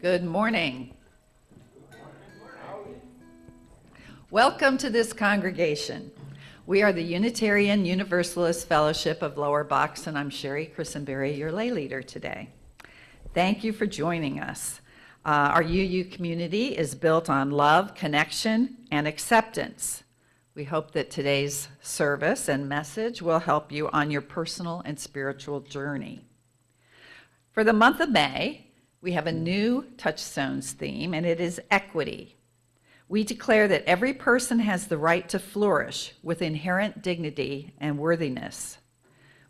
Good morning. Welcome to this congregation. We are the Unitarian Universalist Fellowship of Lower Bucks, and I'm Sherry Christenberry, your lay leader today. Thank you for joining us. Our UU community is built on love, connection, and acceptance. We hope that today's service and message will help you on your personal and spiritual journey. For the month of May, we have a new Touchstones theme, and it is equity. We declare that every person has the right to flourish with inherent dignity and worthiness.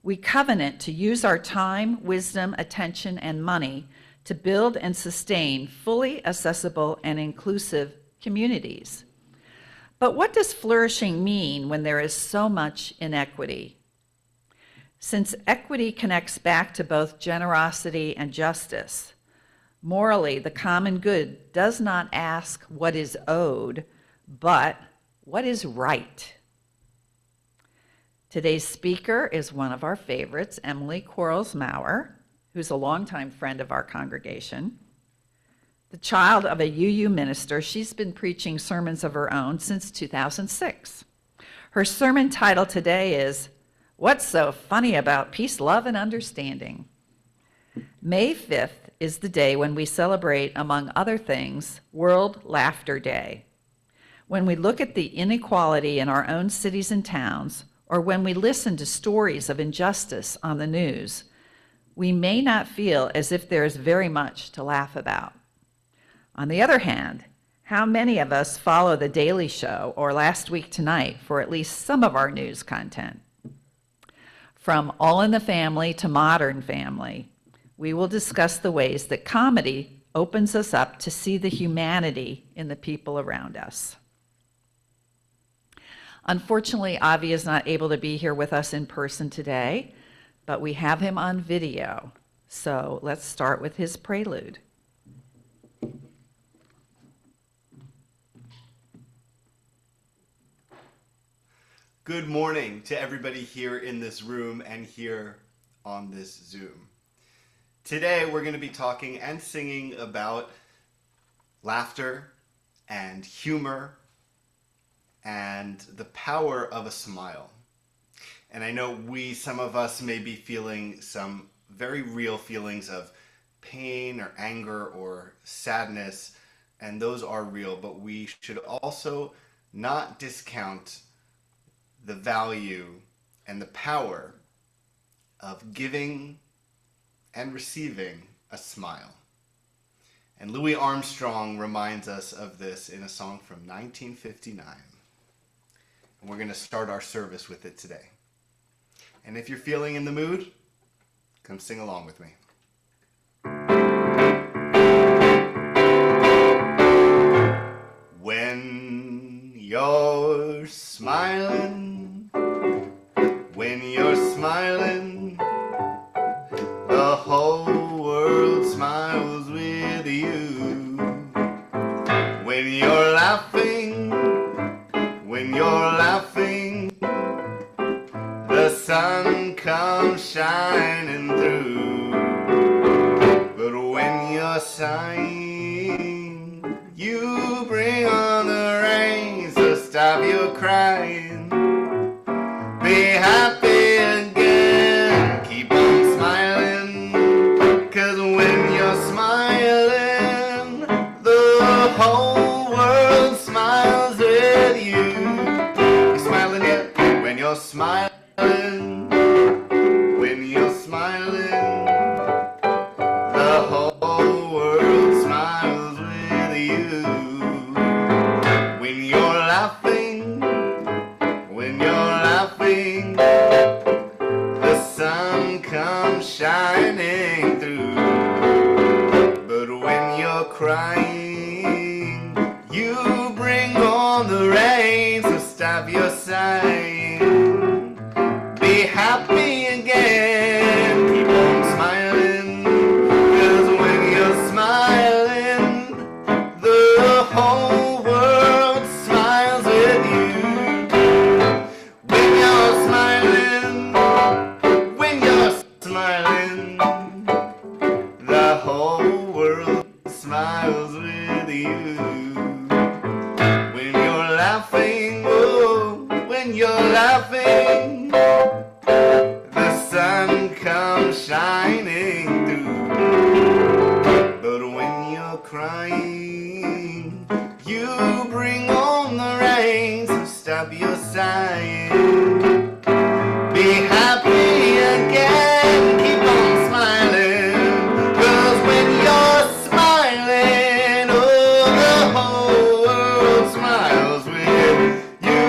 We covenant to use our time, wisdom, attention, and money to build and sustain fully accessible and inclusive communities. But what does flourishing mean when there is so much inequity? Since equity connects back to both generosity and justice, morally, the common good does not ask what is owed, but what is right. Today's speaker is one of our favorites, Emily Quarles-Mowrer, who's a longtime friend of our congregation. The child of a UU minister, she's been preaching sermons of her own since 2006. Her sermon title today is, "What's so funny about peace, love, and understanding?" May 5th is the day when we celebrate, among other things, World Laughter Day. When we look at the inequality in our own cities and towns, or when we listen to stories of injustice on the news, we may not feel as if there is very much to laugh about. On the other hand, how many of us follow The Daily Show or Last Week Tonight for at least some of our news content? From All in the Family to Modern Family, we will discuss the ways that comedy opens us up to see the humanity in the people around us. Unfortunately, Avi is not able to be here with us in person today, but we have him on video. So let's start with his prelude. Good morning to everybody here in this room and here on this Zoom. Today we're going to be talking and singing about laughter and humor and the power of a smile. And I know some of us may be feeling some very real feelings of pain or anger or sadness, and those are real, but we should also not discount the value and the power of giving and receiving a smile. And Louis Armstrong reminds us of this in a song from 1959. And we're going to start our service with it today. And if you're feeling in the mood, come sing along with me. When you're smiling, when you're smiling, the whole world smiles with you. When you're laughing, the sun comes shining through. But when you're sighing, you bring on the rain, so stop your crying. Be happy again, keep on smiling, 'cause when you're smiling, the whole world smiles with you. You smiling yet? When you're smiling, the whole world smiles with you. When you're laughing, the sun comes shining through. But when you're crying, you bring on the rain, so stop your sighing. Be happy again, keep on smiling, 'cause when you're smiling, the whole world smiles with you. When you're smiling, the whole world smiles with you. When you're laughing, oh, when you're laughing, the sun comes shining through. But when you're crying, you bring on the rain, so stop your sighing. Be happy again, keep on smiling, 'cause when you're smiling, oh, the whole world smiles with you.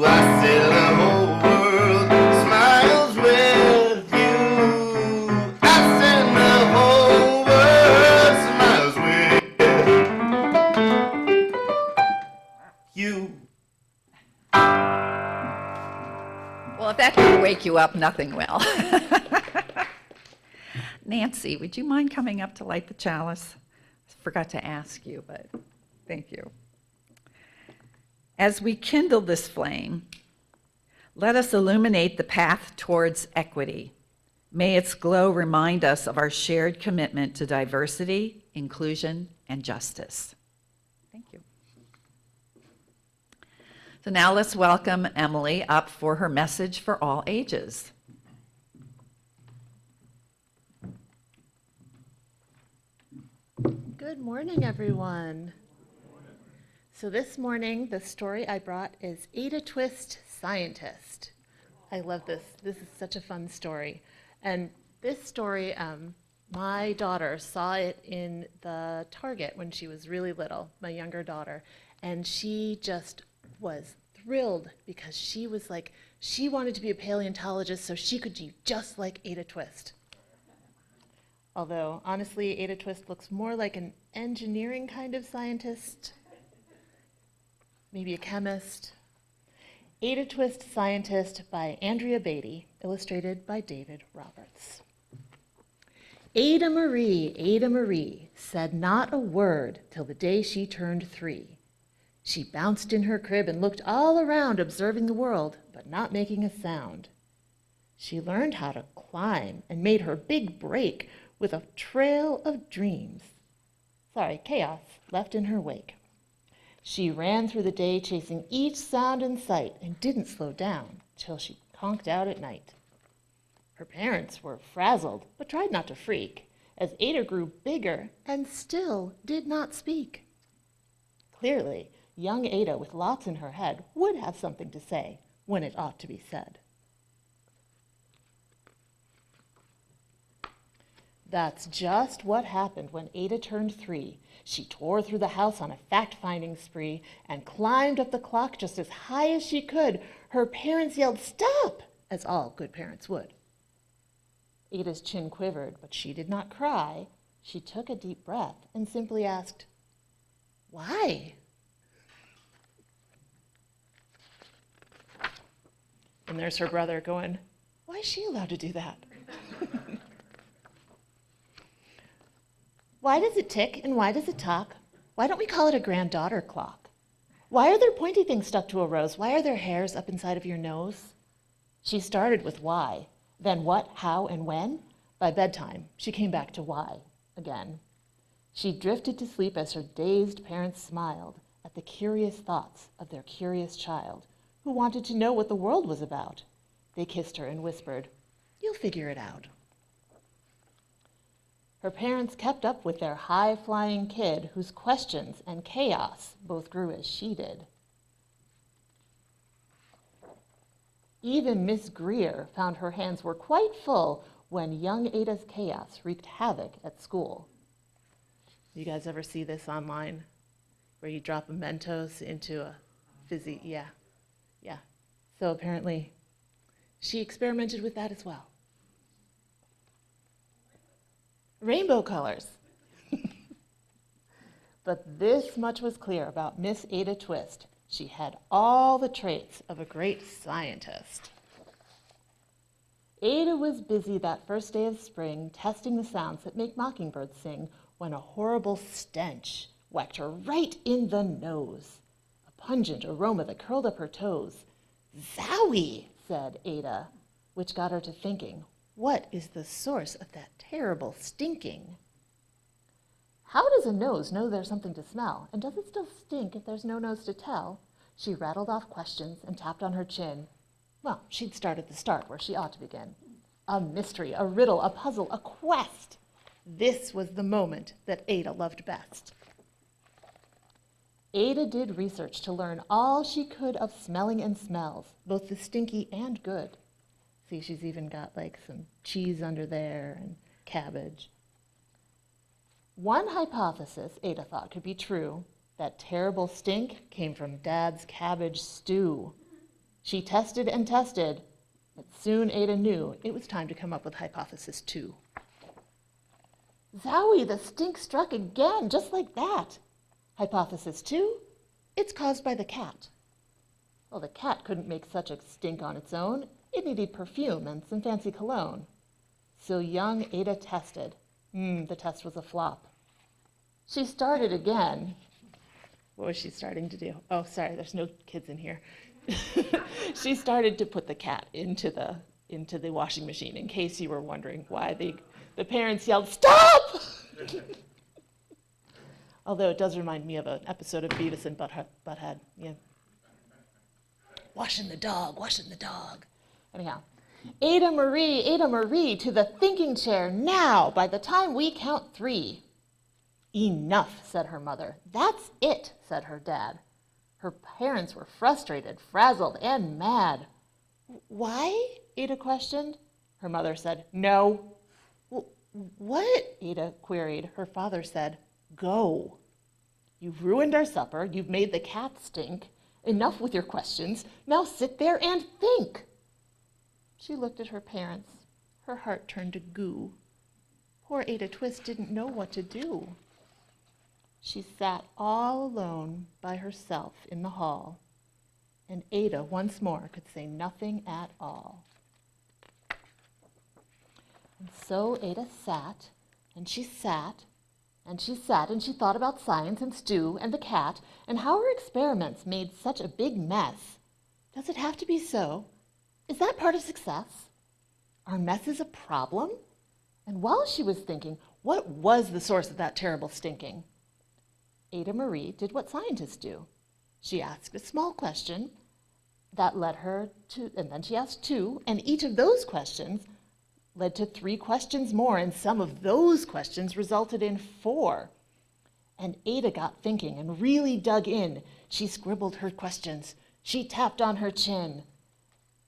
I said the whole world smiles with you. I said the whole world smiles with you. Well, if that didn't wake you up, nothing will. Nancy, would you mind coming up to light the chalice? Forgot to ask you, but thank you. As we kindle this flame, let us illuminate the path towards equity. May its glow remind us of our shared commitment to diversity, inclusion, and justice. Thank you. So now let's welcome Emily up for her message for all ages. Good morning, everyone. So this morning, the story I brought is Ada Twist, Scientist. I love this. This is such a fun story. And this story, my daughter saw it in the Target when she was really little, my younger daughter, and she just was thrilled because she was like, she wanted to be a paleontologist so she could be just like Ada Twist. Although, honestly, Ada Twist looks more like an engineering kind of scientist, maybe a chemist. Ada Twist, Scientist by Andrea Beatty, illustrated by David Roberts. Ada Marie, said not a word till the day she turned 3. She bounced in her crib and looked all around, observing the world, but not making a sound. She learned how to climb and made her big break with a trail of chaos left in her wake. She ran through the day chasing each sound in sight and didn't slow down till she conked out at night. Her parents were frazzled but tried not to freak as Ada grew bigger and still did not speak. Clearly, young Ada with lots in her head would have something to say when it ought to be said. That's just what happened when Ada turned 3. She tore through the house on a fact-finding spree and climbed up the clock just as high as she could. Her parents yelled, "Stop!" as all good parents would. Ada's chin quivered, but she did not cry. She took a deep breath and simply asked, "Why?" And there's her brother going, "Why is she allowed to do that?" Why does it tick and why does it talk? Why don't we call it a granddaughter clock? Why are there pointy things stuck to a rose? Why are there hairs up inside of your nose? She started with why, then what, how, and when. By bedtime, she came back to why again. She drifted to sleep as her dazed parents smiled at the curious thoughts of their curious child who wanted to know what the world was about. They kissed her and whispered, "You'll figure it out." Her parents kept up with their high-flying kid whose questions and chaos both grew as she did. Even Miss Greer found her hands were quite full when young Ada's chaos wreaked havoc at school. You guys ever see this online where you drop a Mentos into a fizzy? Yeah. So apparently she experimented with that as well. Rainbow colors. But this much was clear about Miss Ada Twist. She had all the traits of a great scientist. Ada was busy that first day of spring testing the sounds that make mockingbirds sing when a horrible stench whacked her right in the nose. A pungent aroma that curled up her toes. "Zowie," said Ada, which got her to thinking, what is the source of that terrible stinking? How does a nose know there's something to smell? And does it still stink if there's no nose to tell? She rattled off questions and tapped on her chin. Well, she'd start at the start where she ought to begin. A mystery, a riddle, a puzzle, a quest. This was the moment that Ada loved best. Ada did research to learn all she could of smelling and smells, both the stinky and good. See, she's even got like some cheese under there and cabbage. One hypothesis Ada thought could be true. That terrible stink came from Dad's cabbage stew. She tested and tested, but soon Ada knew it was time to come up with hypothesis 2. Zowie, the stink struck again, just like that. Hypothesis 2, it's caused by the cat. Well, the cat couldn't make such a stink on its own. It needed perfume and some fancy cologne. So young Ada tested. The test was a flop. She started again. What was she starting to do? Oh, sorry, there's no kids in here. She started to put the cat into the washing machine, in case you were wondering why the parents yelled, "Stop!" Although it does remind me of an episode of Beavis and Butthead. Yeah. Washing the dog, washing the dog. Anyhow, Ada Marie, to the thinking chair now, by the time we count 3. Enough, said her mother. That's it, said her dad. Her parents were frustrated, frazzled, and mad. Why? Ada questioned. Her mother said, no. What? Ada queried. Her father said, go. You've ruined our supper. You've made the cat stink. Enough with your questions. Now sit there and think. She looked at her parents. Her heart turned to goo. Poor Ada Twist didn't know what to do. She sat all alone by herself in the hall, and Ada once more could say nothing at all. And so Ada sat, and she sat, and she sat, and she thought about science and stew and the cat, and how her experiments made such a big mess. Does it have to be so? Is that part of success? Are messes a problem? And while she was thinking, what was the source of that terrible stinking? Ada Marie did what scientists do. She asked a small question that led her to, and then she asked 2, and each of those questions led to 3 questions more, and some of those questions resulted in 4. And Ada got thinking and really dug in. She scribbled her questions. She tapped on her chin.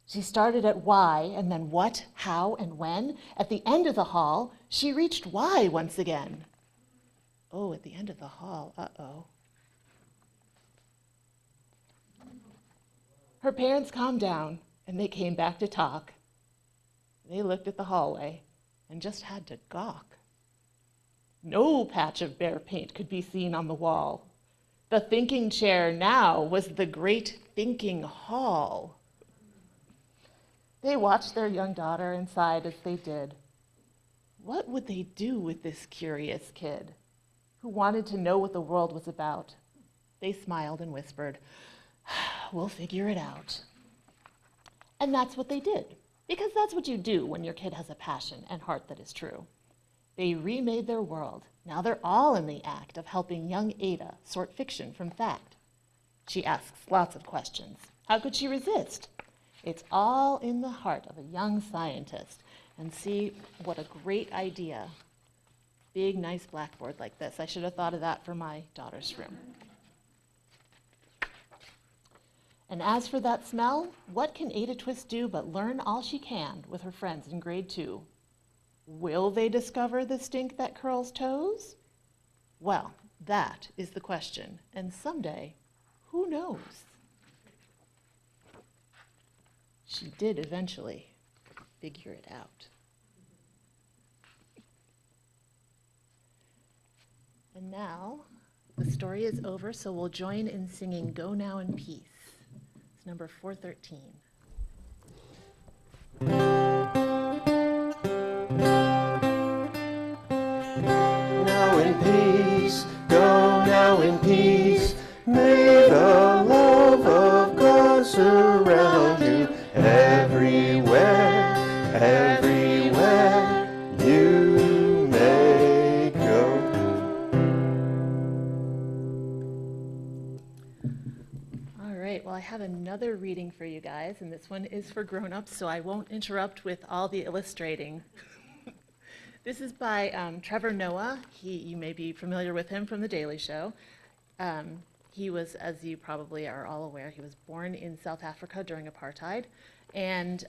She started at why, and then what, how, and when. At the end of the hall, she reached why once again. Oh, at the end of the hall, uh-oh. Her parents calmed down, and they came back to talk. They looked at the hallway and just had to gawk. No patch of bare paint could be seen on the wall. The thinking chair now was the great thinking hall. They watched their young daughter and sighed as they did. What would they do with this curious kid who wanted to know what the world was about? They smiled and whispered, we'll figure it out. And that's what they did, because that's what you do when your kid has a passion and heart that is true. They remade their world. Now they're all in the act of helping young Ada sort fiction from fact. She asks lots of questions. How could she resist? It's all in the heart of a young scientist. And see what a great idea. Big, nice blackboard like this. I should have thought of that for my daughter's room. And as for that smell, what can Ada Twist do but learn all she can with her friends in grade 2? Will they discover the stink that curls toes? Well, that is the question. And someday, who knows? She did eventually figure it out. And now, the story is over, so we'll join in singing Go Now in Peace. It's number 413. Now in peace, go now in peace. May the love of God surround you everywhere, everywhere you may go. I have another reading for you guys, and this one is for grown-ups, so I won't interrupt with all the illustrating. This is by Trevor Noah. You may be familiar with him from The Daily Show. He was, as you probably are all aware, he was born in South Africa during apartheid. And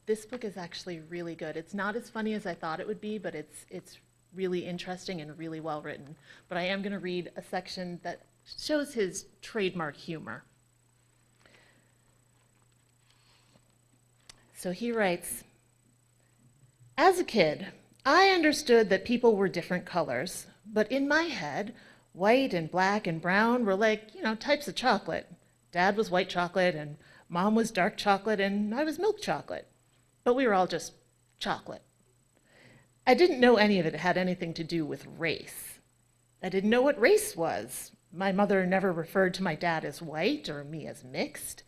this book is actually really good. It's not as funny as I thought it would be, but it's really interesting and really well written. But I am going to read a section that shows his trademark humor. So he writes, "As a kid, I understood that people were different colors, but in my head, white and black and brown were like, types of chocolate. Dad was white chocolate and Mom was dark chocolate and I was milk chocolate. But we were all just chocolate. I didn't know any of it had anything to do with race. I didn't know what race was. My mother never referred to my dad as white or me as mixed.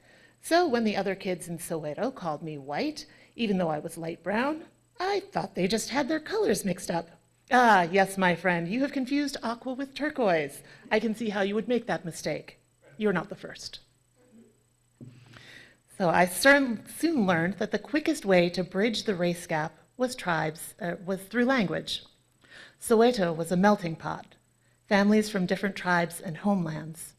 So when the other kids in Soweto called me white, even though I was light brown, I thought they just had their colors mixed up. Ah, yes, my friend, you have confused aqua with turquoise. I can see how you would make that mistake. You're not the first." So I soon learned that the quickest way to bridge the race gap was through language. Soweto was a melting pot, families from different tribes and homelands.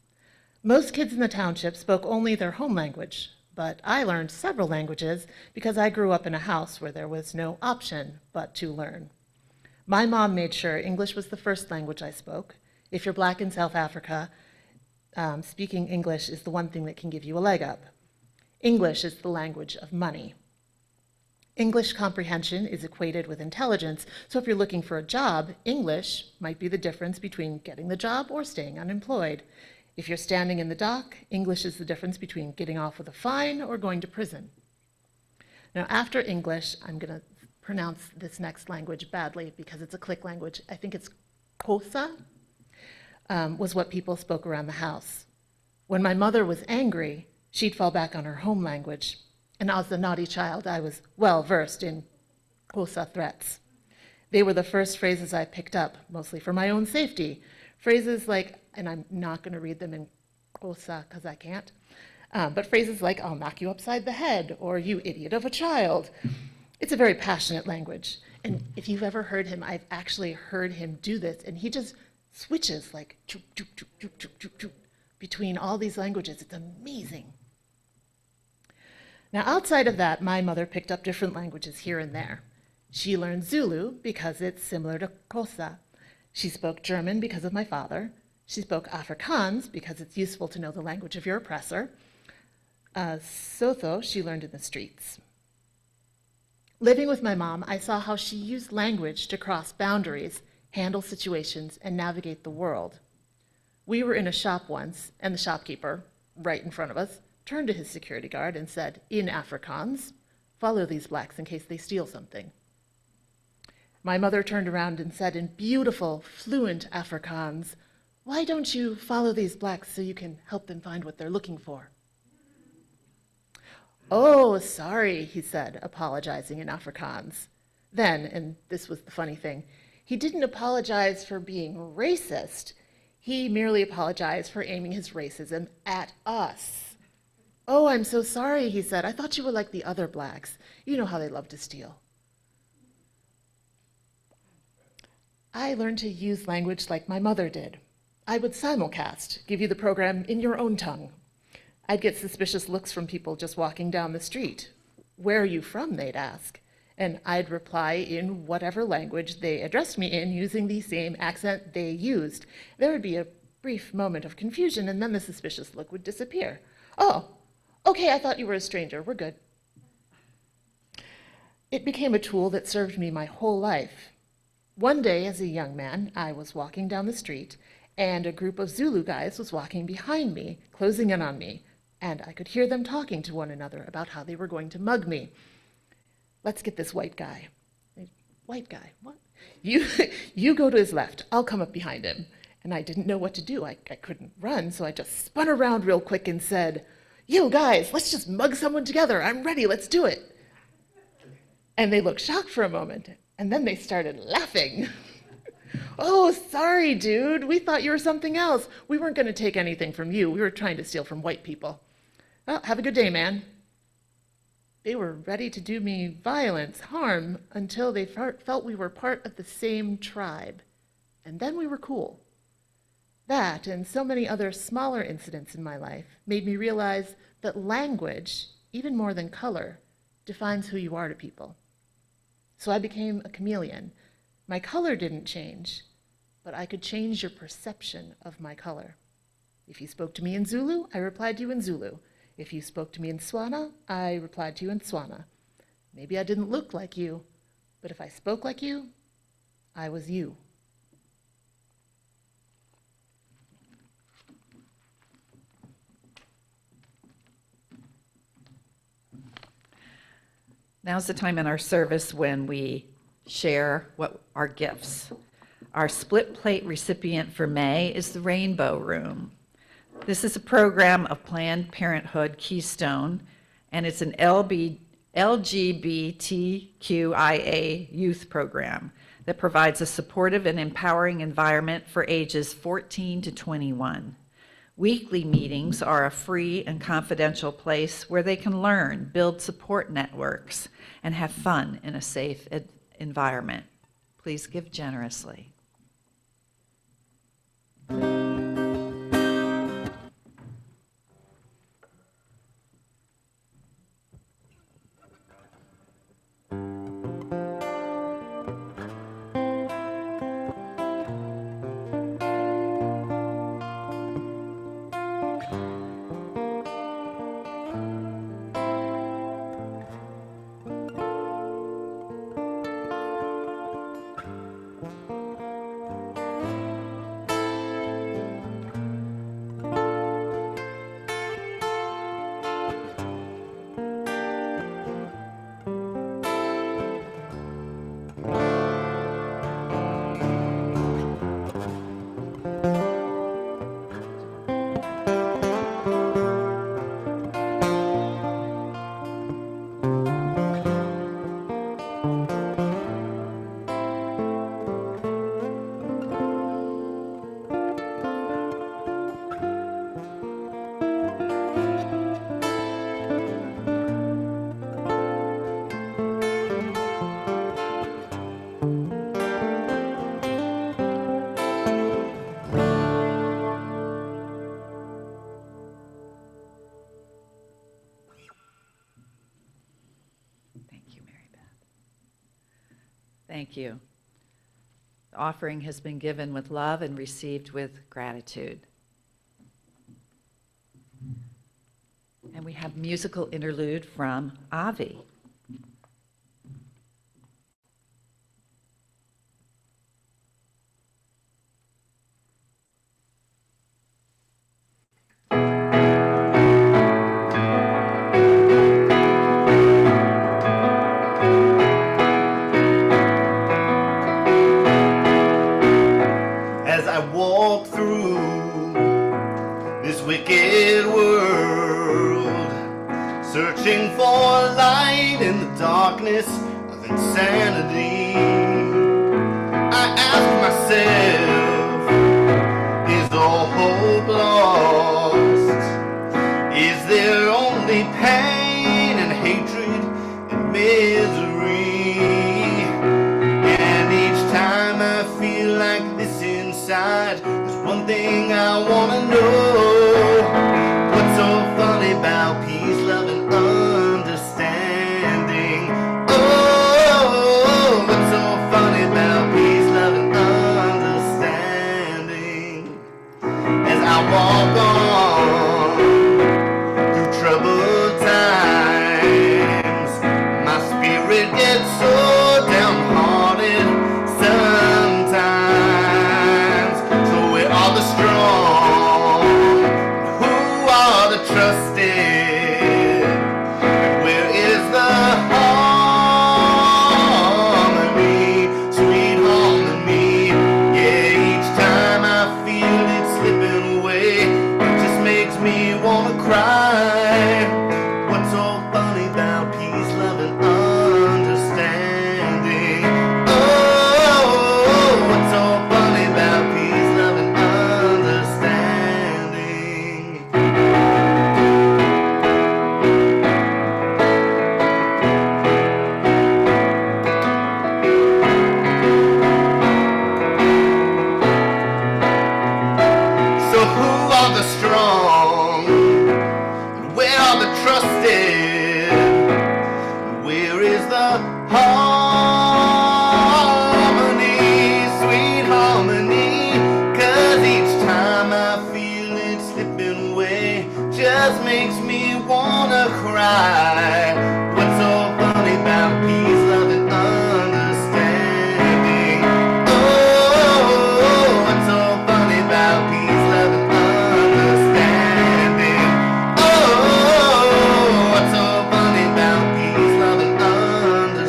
Most kids in the township spoke only their home language, but I learned several languages because I grew up in a house where there was no option but to learn. My mom made sure English was the first language I spoke. If you're Black in South Africa, speaking English is the one thing that can give you a leg up. English is the language of money. English comprehension is equated with intelligence, so if you're looking for a job, English might be the difference between getting the job or staying unemployed. If you're standing in the dock, English is the difference between getting off with a fine or going to prison. Now, after English, I'm going to pronounce this next language badly because it's a click language. I think it's Xhosa, was what people spoke around the house. When my mother was angry, she'd fall back on her home language. And as a naughty child, I was well versed in Xhosa threats. They were the first phrases I picked up, mostly for my own safety. Phrases like, and I'm not going to read them in Xhosa because I can't, but phrases like, "I'll knock you upside the head," or "you idiot of a child." It's a very passionate language. And if you've ever heard him, I've actually heard him do this, and he just switches like choop, choop, choop, choop, choop, choop, choop, between all these languages. It's amazing. Now, outside of that, my mother picked up different languages here and there. She learned Zulu because it's similar to Xhosa. She spoke German because of my father. She spoke Afrikaans because it's useful to know the language of your oppressor. Sotho she learned in the streets. Living with my mom, I saw how she used language to cross boundaries, handle situations, and navigate the world. We were in a shop once, and the shopkeeper, right in front of us, turned to his security guard and said, in Afrikaans, "Follow these blacks in case they steal something." My mother turned around and said in beautiful, fluent Afrikaans, "Why don't you follow these blacks so you can help them find what they're looking for?" "Oh, sorry," he said, apologizing in Afrikaans. Then, and this was the funny thing, he didn't apologize for being racist. He merely apologized for aiming his racism at us. "Oh, I'm so sorry," he said. "I thought you were like the other blacks. You know how they love to steal." I learned to use language like my mother did. I would simulcast, give you the program in your own tongue. I'd get suspicious looks from people just walking down the street. "Where are you from?" they'd ask. And I'd reply in whatever language they addressed me in using the same accent they used. There would be a brief moment of confusion, and then the suspicious look would disappear. "Oh, okay, I thought you were a stranger. We're good." It became a tool that served me my whole life. One day, as a young man, I was walking down the street, and a group of Zulu guys was walking behind me, closing in on me, and I could hear them talking to one another about how they were going to mug me. "Let's get this white guy." "White guy? What?" You go to his left. I'll come up behind him." And I didn't know what to do. I couldn't run, so I just spun around real quick and said, "You guys, let's just mug someone together. I'm ready. Let's do it." And they looked shocked for a moment, and then they started laughing. "Oh, sorry, dude. We thought you were something else. We weren't going to take anything from you. We were trying to steal from white people." "Oh, have a good day, man." They were ready to do me violence, harm, until they felt we were part of the same tribe. And then we were cool. That and so many other smaller incidents in my life made me realize that language, even more than color, defines who you are to people. So I became a chameleon. My color didn't change, but I could change your perception of my color. If you spoke to me in Zulu, I replied to you in Zulu. If you spoke to me in Tswana, I replied to you in Tswana. Maybe I didn't look like you, but if I spoke like you, I was you. Now's the time in our service when we share what our gifts. Our split plate recipient for May is the Rainbow Room. This is a program of Planned Parenthood Keystone, and it's an LGBTQIA youth program that provides a supportive and empowering environment for ages 14 to 21. Weekly meetings are a free and confidential place where they can learn, build support networks, and have fun in a safe environment. Please give generously. Thank you. The offering has been given with love and received with gratitude. And we have musical interlude from Avi. As I walk through this wicked world, searching for light in the darkness of insanity, I ask myself, is all hope lost? Is there only pain and hatred and misery? And each time I feel like this inside, there's one thing I wanna know. What's so funny about peace, love, and understanding? Oh, what's so funny about peace, love, and understanding? As I walk on through troubled times, my spirit gets so downhearted sometimes. So where are the strong? the strong? And where are the trusted? Where is the harmony, sweet harmony? 'Cause each time I feel it slipping away, just makes me wanna cry. What's so funny about peace, love, and understanding? Oh, what's so funny about peace, love, and understanding? Oh, what's so funny about peace, love, and understanding?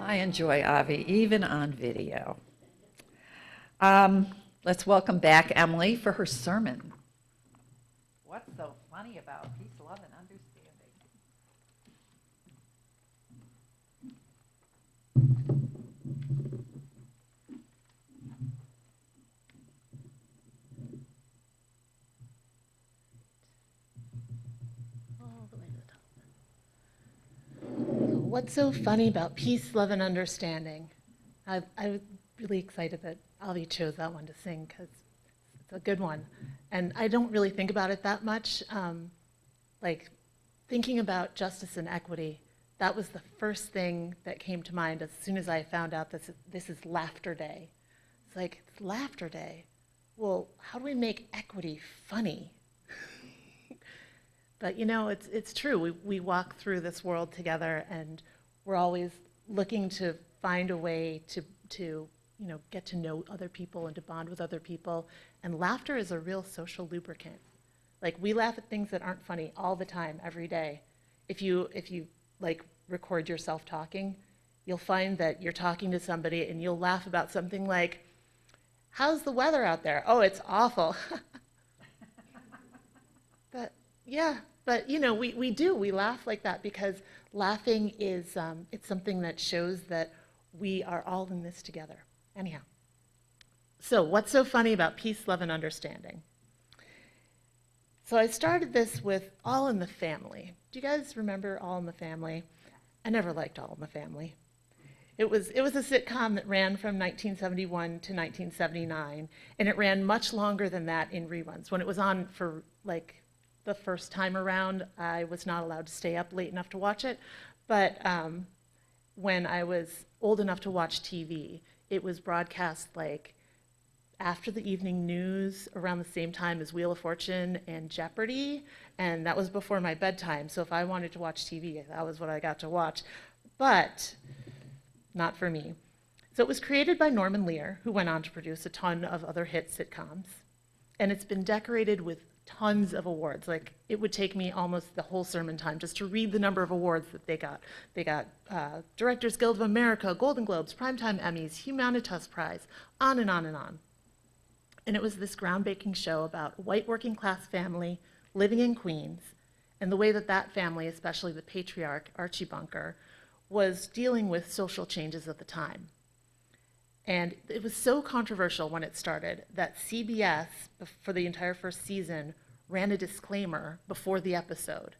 I enjoy Avi, even on video. Let's welcome back Emily for her sermon. What's so funny about peace, love, and understanding? All the way to the top. So what's so funny about peace, love, and understanding? I was really excited that Avi chose that one to sing because it's a good one. And I don't really think about it that much. Like thinking about justice and equity, that was the first thing that came to mind as soon as I found out this is Laughter Day. It's like, it's Laughter Day. Well, how do we make equity funny? But you know, it's true. We walk through this world together, and we're always looking to find a way to you know, get to know other people and to bond with other people. And laughter is a real social lubricant. Like, we laugh at things that aren't funny all the time, every day. If you like record yourself talking, you'll find that you're talking to somebody and you'll laugh about something like, "How's the weather out there?" "Oh, it's awful." But yeah, but you know, we laugh like that because laughing is it's something that shows that we are all in this together. Anyhow, so what's so funny about peace, love, and understanding? So I started this with All in the Family. Do you guys remember All in the Family? I never liked All in the Family. It was a sitcom that ran from 1971 to 1979, and it ran much longer than that in reruns. When it was on for like the first time around, I was not allowed to stay up late enough to watch it, but when I was old enough to watch TV, it was broadcast like after the evening news around the same time as Wheel of Fortune and Jeopardy, and that was before my bedtime. So if I wanted to watch TV, that was what I got to watch, but not for me. So it was created by Norman Lear, who went on to produce a ton of other hit sitcoms, and it's been decorated with tons of awards. Like, it would take me almost the whole sermon time just to read the number of awards that they got. They got Directors Guild of America, Golden Globes, Primetime Emmys, Humanitas Prize, on and on and on. And it was this groundbreaking show about a white working class family living in Queens, and the way that that family, especially the patriarch, Archie Bunker, was dealing with social changes of the time. And it was so controversial when it started that CBS, for the entire first season, ran a disclaimer before the episode.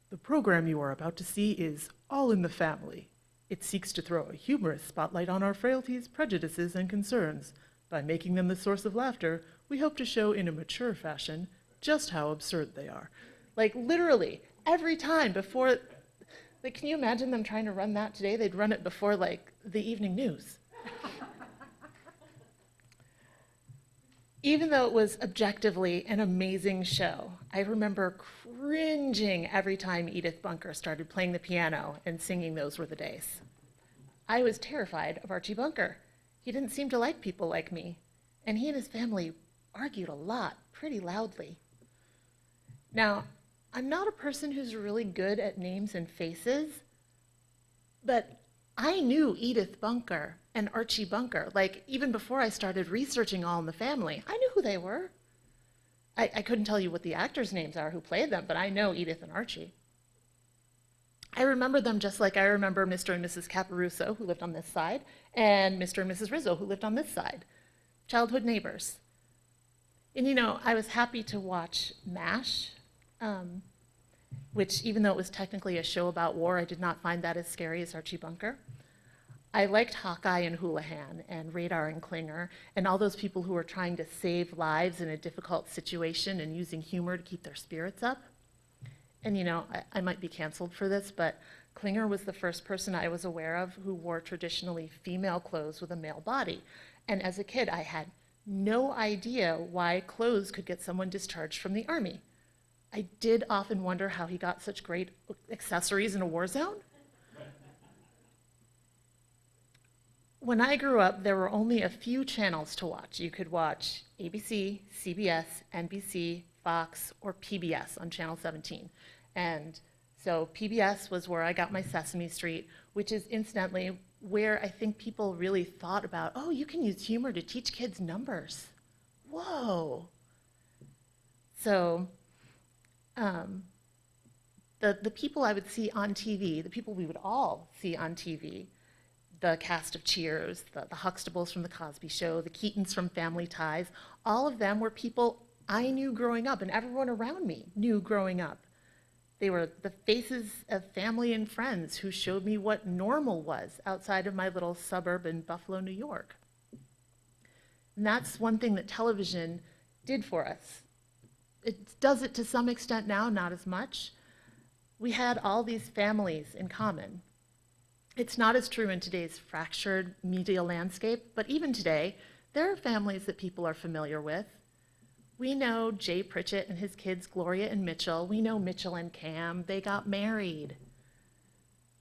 "The program you are about to see is All in the Family. It seeks to throw a humorous spotlight on our frailties, prejudices, and concerns. By making them the source of laughter, we hope to show in a mature fashion just how absurd they are." Like, literally, every time before, like, can you imagine them trying to run that today? They'd run it before, like, the evening news. Even though it was objectively an amazing show, I remember cringing every time Edith Bunker started playing the piano and singing "Those Were the Days." I was terrified of Archie Bunker. He didn't seem to like people like me, and he and his family argued a lot, pretty loudly. Now, I'm not a person who's really good at names and faces, but I knew Edith Bunker and Archie Bunker. Like, even before I started researching All in the Family, I knew who they were. I couldn't tell you what the actors' names are who played them, but I know Edith and Archie. I remember them just like I remember Mr. and Mrs. Caparuso, who lived on this side, and Mr. and Mrs. Rizzo, who lived on this side. childhood neighbors. And you know, I was happy to watch MASH, which even though it was technically a show about war, I did not find that as scary as Archie Bunker. I liked Hawkeye and Houlihan and Radar and Klinger and all those people who were trying to save lives in a difficult situation and using humor to keep their spirits up. And you know, I might be canceled for this, but Klinger was the first person I was aware of who wore traditionally female clothes with a male body. And as a kid, I had no idea why clothes could get someone discharged from the Army. I did often wonder how he got such great accessories in a war zone. When I grew up, there were only a few channels to watch. You could watch ABC, CBS, NBC, Fox, or PBS on Channel 17. And so PBS was where I got my Sesame Street, which is incidentally where I think people really thought about, oh, you can use humor to teach kids numbers. Whoa. So the people I would see on TV, the people we would all see on TV, the cast of Cheers, the Huxtables from The Cosby Show, the Keatons from Family Ties, all of them were people I knew growing up and everyone around me knew growing up. They were the faces of family and friends who showed me what normal was outside of my little suburb in Buffalo, New York. And that's one thing that television did for us. It does it to some extent now, not as much. We had all these families in common. It's not as true in today's fractured media landscape, but even today, there are families that people are familiar with. We know Jay Pritchett and his kids, Gloria and Mitchell. We know Mitchell and Cam. They got married.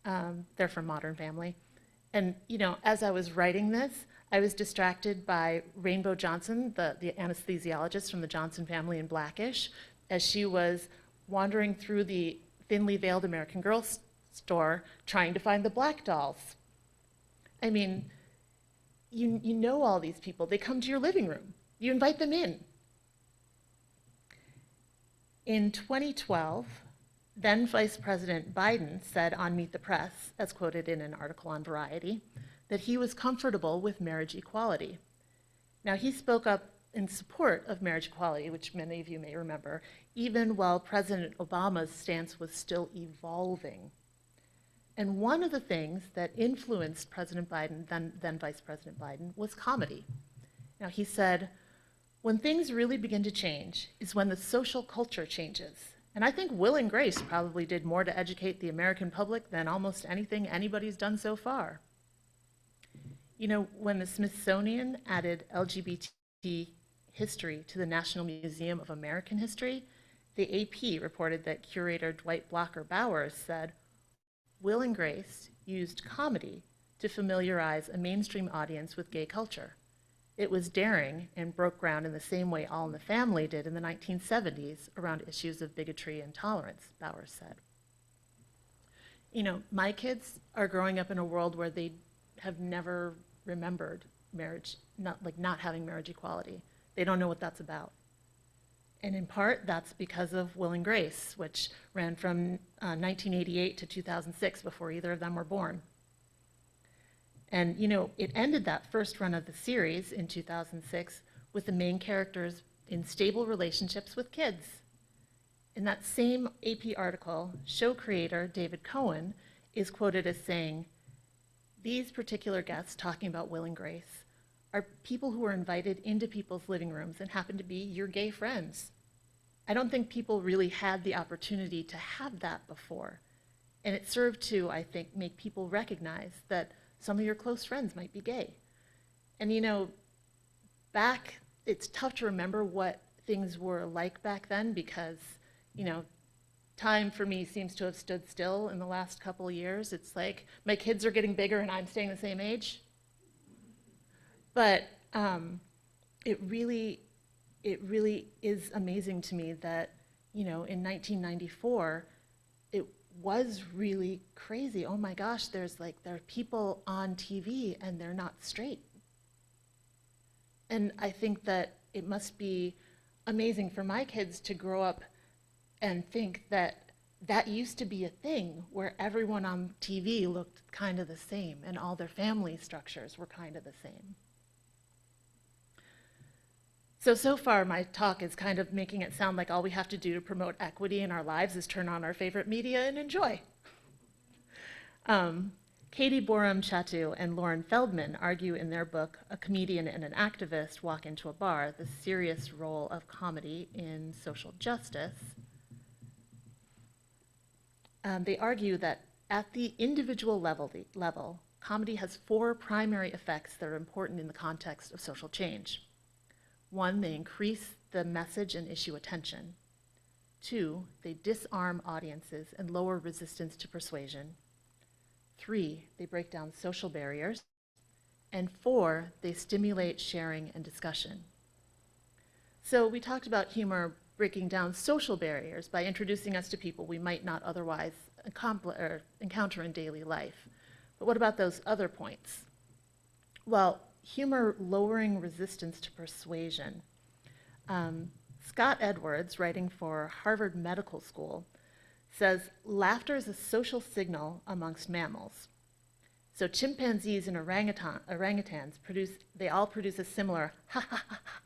They're from Modern Family. And, you know, as I was writing this, I was distracted by Rainbow Johnson, the anesthesiologist from the Johnson family in Blackish, as she was wandering through the thinly veiled American Girl store trying to find the black dolls. I mean, you know all these people. They come to your living room. You invite them in. In 2012, then Vice President Biden said on Meet the Press, as quoted in an article on Variety, that he was comfortable with marriage equality. Now, he spoke up in support of marriage equality, which many of you may remember, even while President Obama's stance was still evolving. And one of the things that influenced President Biden, then Vice President Biden, was comedy. Now, he said, when things really begin to change is when the social culture changes. And I think Will and Grace probably did more to educate the American public than almost anything anybody's done so far. You know, when the Smithsonian added LGBT history to the National Museum of American History, the AP reported that curator Dwight Blocker Bowers said, Will and Grace used comedy to familiarize a mainstream audience with gay culture. It was daring and broke ground in the same way All in the Family did in the 1970s around issues of bigotry and tolerance, Bowers said. You know, my kids are growing up in a world where they have never remembered marriage, not having marriage equality. They don't know what that's about. And in part, that's because of Will and Grace, which ran from 1988 to 2006 before either of them were born. And, you know, it ended that first run of the series in 2006 with the main characters in stable relationships with kids. In that same AP article, show creator David Cohen is quoted as saying, these particular guests talking about Will and Grace are people who were invited into people's living rooms and happen to be your gay friends. I don't think people really had the opportunity to have that before. And it served to, I think, make people recognize that some of your close friends might be gay. And you know, it's tough to remember what things were like back then because, you know, time for me seems to have stood still in the last couple of years. It's like my kids are getting bigger and I'm staying the same age. But it really is amazing to me that, you know, in 1994, it was really crazy. Oh my gosh, there are people on TV and they're not straight. And I think that it must be amazing for my kids to grow up and think that that used to be a thing where everyone on TV looked kind of the same and all their family structures were kind of the same. So far my talk is kind of making it sound like all we have to do to promote equity in our lives is turn on our favorite media and enjoy. Katie Borum-Chatu and Lauren Feldman argue in their book, A Comedian and an Activist Walk into a Bar, the serious role of comedy in social justice. They argue that at the individual level, comedy has 4 primary effects that are important in the context of social change. 1, they increase the message and issue attention. 2, they disarm audiences and lower resistance to persuasion. 3, they break down social barriers. And 4, they stimulate sharing and discussion. So we talked about humor breaking down social barriers by introducing us to people we might not otherwise encounter in daily life. But what about those other points? Well, humor lowering resistance to persuasion. Scott Edwards, writing for Harvard Medical School, says laughter is a social signal amongst mammals. So chimpanzees and orangutans all produce a similar ha ha ha ha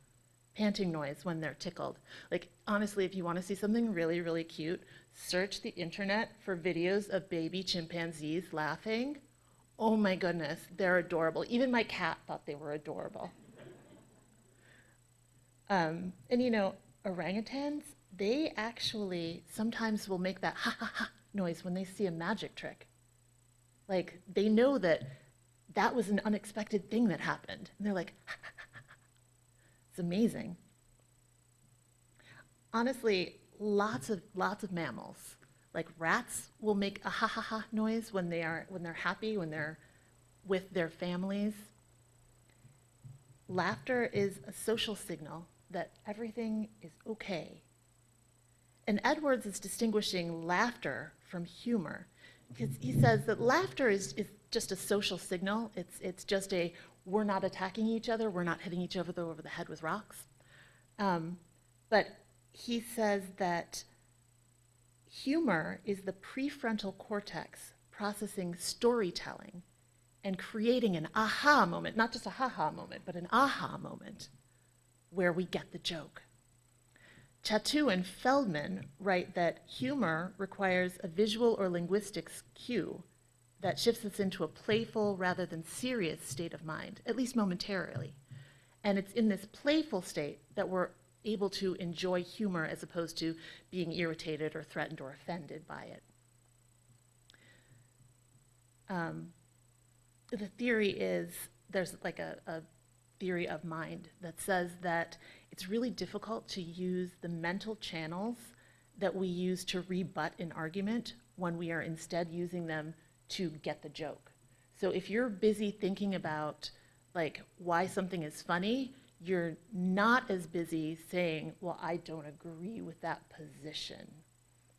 panting noise when they're tickled. Like, honestly, if you want to see something really, really cute, search the internet for videos of baby chimpanzees laughing. Oh my goodness, they're adorable. Even my cat thought they were adorable. And you know, orangutans, they actually sometimes will make that ha ha ha noise when they see a magic trick. Like, they know that that was an unexpected thing that happened. And they're like, ha ha ha ha. It's amazing. Honestly, lots of mammals, like rats, will make a ha ha ha noise when they're happy, when they're with their families. Laughter is a social signal that everything is okay. And Edwards is distinguishing laughter from humor, because he says that laughter is just a social signal. It's just a, we're not attacking each other, we're not hitting each other over the head with rocks. But he says that humor is the prefrontal cortex processing storytelling and creating an aha moment, not just a ha-ha moment, but an aha moment where we get the joke. Chatu and Feldman write that humor requires a visual or linguistic cue that shifts us into a playful rather than serious state of mind, at least momentarily. And it's in this playful state that we're able to enjoy humor as opposed to being irritated or threatened or offended by it. The theory is, there's like a theory of mind that says that it's really difficult to use the mental channels that we use to rebut an argument when we are instead using them to get the joke. So if you're busy thinking about like why something is funny, you're not as busy saying, well, I don't agree with that position.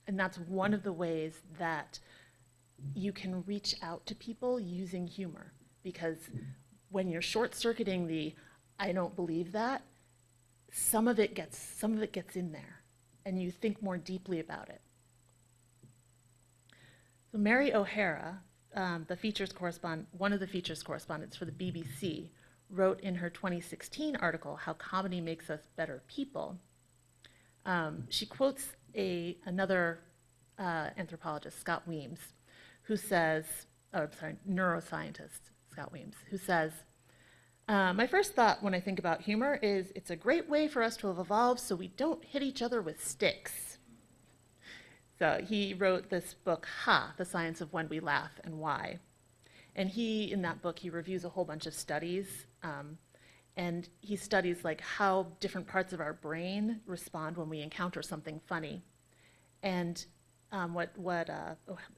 And that's one of the ways that you can reach out to people using humor, because when you're short-circuiting the I don't believe that, some of it gets in there and you think more deeply about it. So Mary O'Hara, one of the features correspondents for the BBC, wrote in her 2016 article, How Comedy Makes Us Better People. She quotes another anthropologist, Scott Weems, who says, neuroscientist Scott Weems, who says, my first thought when I think about humor is it's a great way for us to have evolved so we don't hit each other with sticks. So he wrote this book, Ha, The Science of When We Laugh and Why. And in that book, he reviews a whole bunch of studies, and he studies like how different parts of our brain respond when we encounter something funny. And what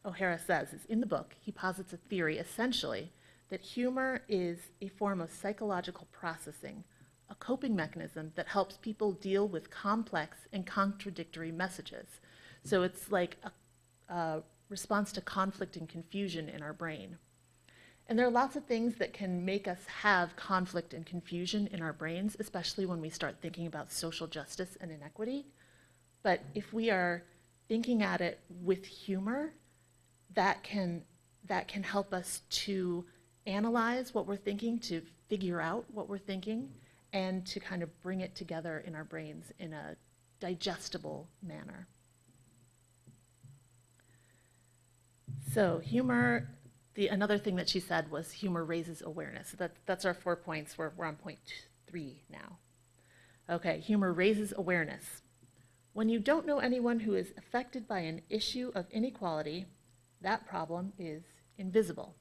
O'Hara says is, in the book, he posits a theory, essentially, that humor is a form of psychological processing, a coping mechanism that helps people deal with complex and contradictory messages. So it's like a response to conflict and confusion in our brain. And there are lots of things that can make us have conflict and confusion in our brains, especially when we start thinking about social justice and inequity. But if we are thinking at it with humor, that can help us to analyze what we're thinking, to figure out what we're thinking, and to kind of bring it together in our brains in a digestible manner. So humor, another thing that she said was humor raises awareness. So that's our 4 points. We're on point 3 now. Okay, humor raises awareness. When you don't know anyone who is affected by an issue of inequality, that problem is invisible.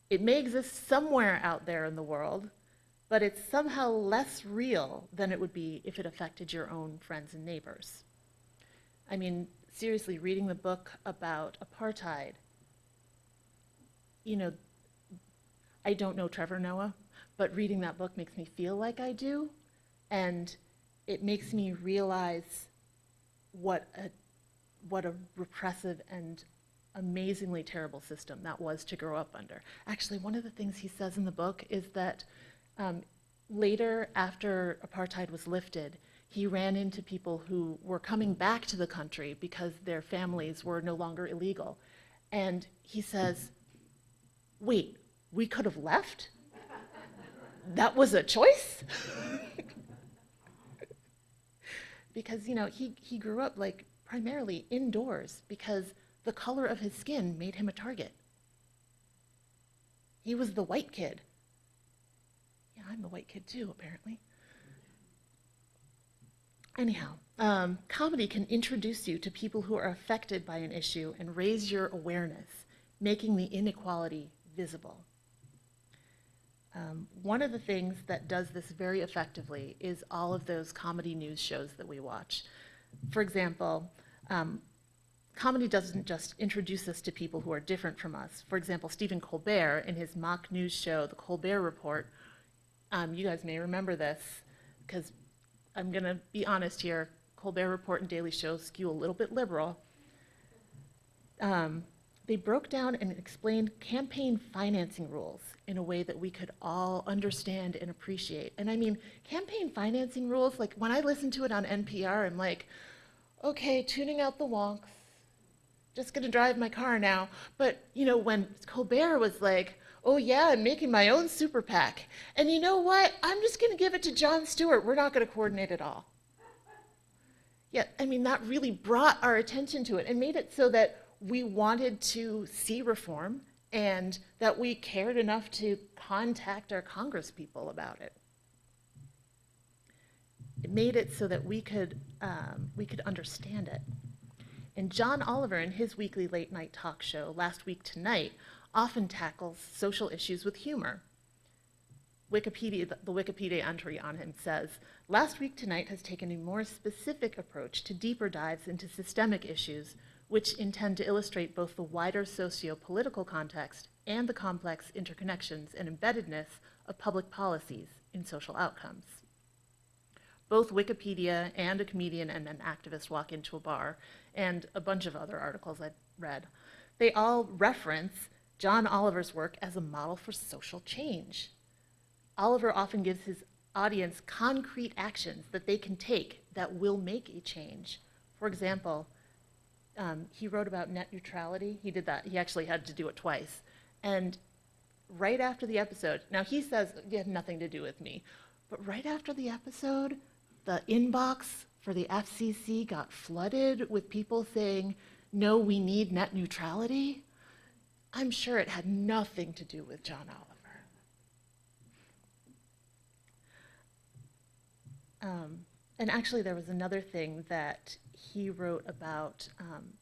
It may exist somewhere out there in the world, but it's somehow less real than it would be if it affected your own friends and neighbors. I mean, seriously, reading the book about apartheid, you know, I don't know Trevor Noah, but reading that book makes me feel like I do, and it makes me realize what a repressive and amazingly terrible system that was to grow up under. Actually, one of the things he says in the book is that later, after apartheid was lifted, he ran into people who were coming back to the country because their families were no longer illegal. And he says, wait, we could have left? That was a choice? Because, you know, he grew up like primarily indoors because the color of his skin made him a target. He was the white kid. Yeah, I'm the white kid too, apparently. Anyhow, comedy can introduce you to people who are affected by an issue and raise your awareness, making the inequality visible. One of the things that does this very effectively is all of those comedy news shows that we watch. For example, comedy doesn't just introduce us to people who are different from us. For example, Stephen Colbert, in his mock news show, The Colbert Report, you guys may remember this, because I'm going to be honest here, Colbert Report and Daily Show skew a little bit liberal. They broke down and explained campaign financing rules in a way that we could all understand and appreciate. And I mean, campaign financing rules, like when I listen to it on NPR, I'm like, okay, tuning out the wonks, just gonna drive my car now. But you know, when Colbert was like, oh yeah, I'm making my own super PAC. And you know what? I'm just gonna give it to Jon Stewart. We're not gonna coordinate at all. Yeah, I mean, that really brought our attention to it and made it so that we wanted to see reform and that we cared enough to contact our Congress people about it. It made it so that we could understand it. And John Oliver, in his weekly late night talk show, Last Week Tonight, often tackles social issues with humor. The Wikipedia entry on him says, Last Week Tonight has taken a more specific approach to deeper dives into systemic issues which intend to illustrate both the wider socio-political context and the complex interconnections and embeddedness of public policies in social outcomes. Both Wikipedia and a comedian and an activist walk into a bar, and a bunch of other articles I've read, they all reference John Oliver's work as a model for social change. Oliver often gives his audience concrete actions that they can take that will make a change. For example, he wrote about net neutrality. He did that. He actually had to do it twice. And right after the episode, now he says it had nothing to do with me, but right after the episode, the inbox for the FCC got flooded with people saying, no, we need net neutrality. I'm sure it had nothing to do with John Oliver. And actually, there was another thing that he wrote about,